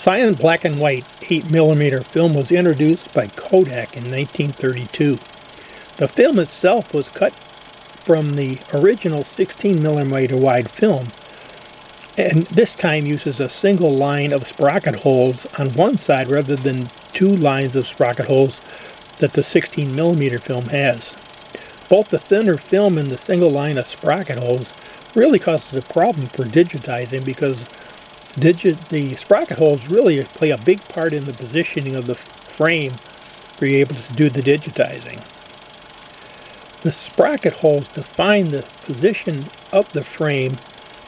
Silent black and white 8mm film was introduced by Kodak in 1932. The film itself was cut from the original 16mm wide film, and this time uses a single line of sprocket holes on one side rather than two lines of sprocket holes that the 16mm film has. Both the thinner film and the single line of sprocket holes really causes a problem for digitizing, because the sprocket holes really play a big part in the positioning of the frame for you able to do the digitizing. The sprocket holes define the position of the frame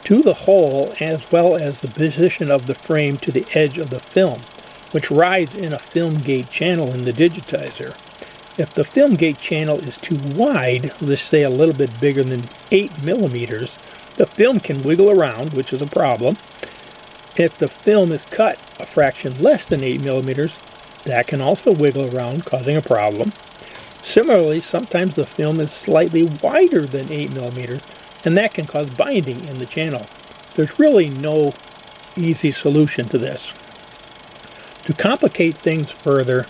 to the hole, as well as the position of the frame to the edge of the film, which rides in a film gate channel in the digitizer. If the film gate channel is too wide, let's say a little bit bigger than 8mm, the film can wiggle around, which is a problem. If the film is cut a fraction less than 8mm, that can also wiggle around, causing a problem. Similarly, sometimes the film is slightly wider than 8mm, and that can cause binding in the channel. There's really no easy solution to this. To complicate things further,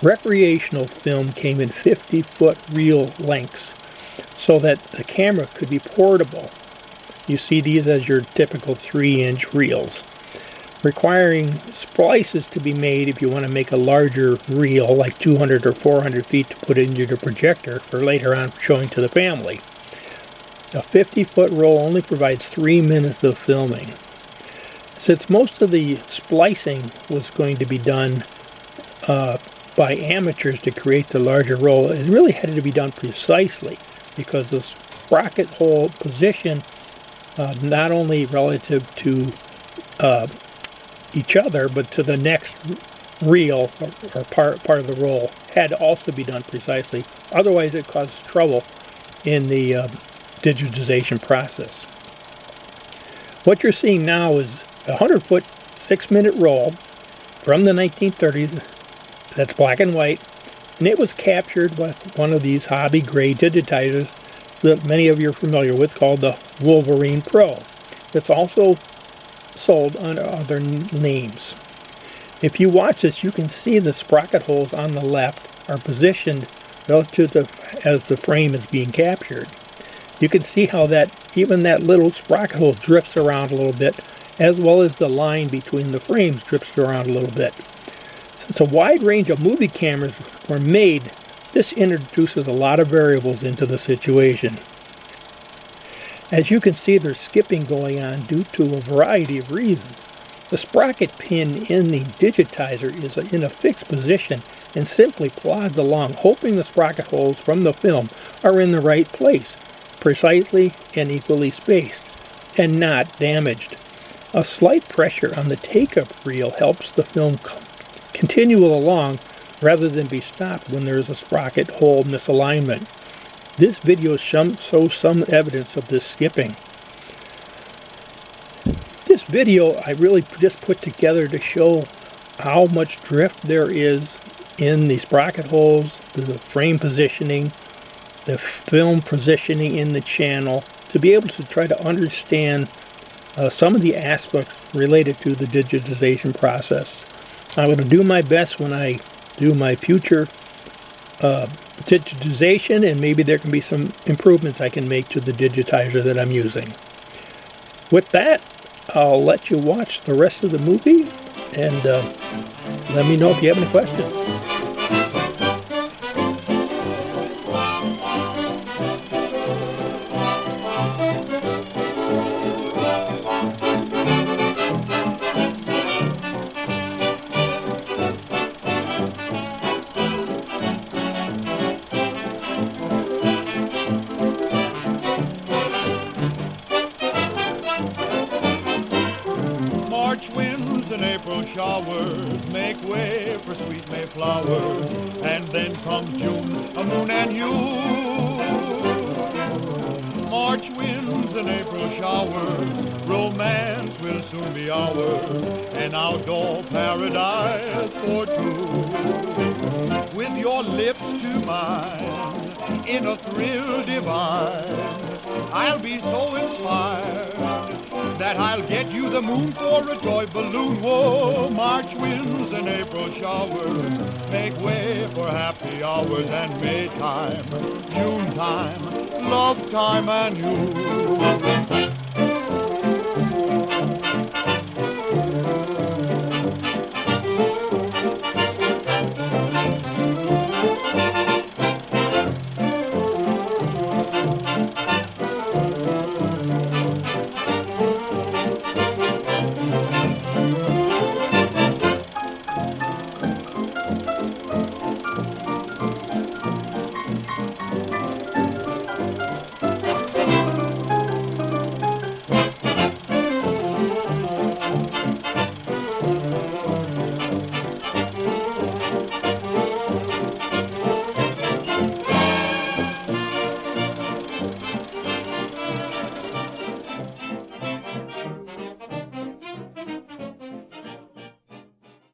recreational film came in 50-foot reel lengths so that the camera could be portable. You see these as your typical 3-inch reels, requiring splices to be made if you want to make a larger reel, like 200 or 400 feet, to put into your projector for later on showing to the family. A 50-foot roll only provides 3 minutes of filming. Since most of the splicing was going to be done by amateurs to create the larger roll, it really had to be done precisely, because the sprocket hole position, not only relative to each other, but to the next reel or part of the roll, had to also be done precisely. Otherwise, it causes trouble in the digitization process. What you're seeing now is a 100-foot, 6-minute roll from the 1930s. That's black and white, and it was captured with one of these hobby grade digitizers that many of you are familiar with, called the Wolverine Pro. It's also sold under other names. If you watch this, you can see the sprocket holes on the left are positioned relative to as the frame is being captured. You can see how even that little sprocket hole drips around a little bit, as well as the line between the frames drips around a little bit. Since a wide range of movie cameras were made, this introduces a lot of variables into the situation. As you can see, there's skipping going on due to a variety of reasons. The sprocket pin in the digitizer is in a fixed position and simply plods along, hoping the sprocket holes from the film are in the right place, precisely and equally spaced, and not damaged. A slight pressure on the take-up reel helps the film continue along rather than be stopped when there is a sprocket hole misalignment. This video shows some evidence of this skipping. This video I really just put together to show how much drift there is in the sprocket holes, the frame positioning, the film positioning in the channel, to be able to try to understand some of the aspects related to the digitization process. I'm going to do my best when I do my future digitization, and maybe there can be some improvements I can make to the digitizer that I'm using. With that, I'll let you watch the rest of the movie, and let me know if you have any questions. March winds and April showers make way for sweet May flowers, and then comes June, a moon and you. March winds winds and April showers, romance will soon be ours, an outdoor paradise for two. With your lips to mine, in a thrill divine, I'll be so inspired that I'll get you the moon for a toy balloon. Whoa, March winds and April showers make way for happy hours, and May time, June time, love time and you.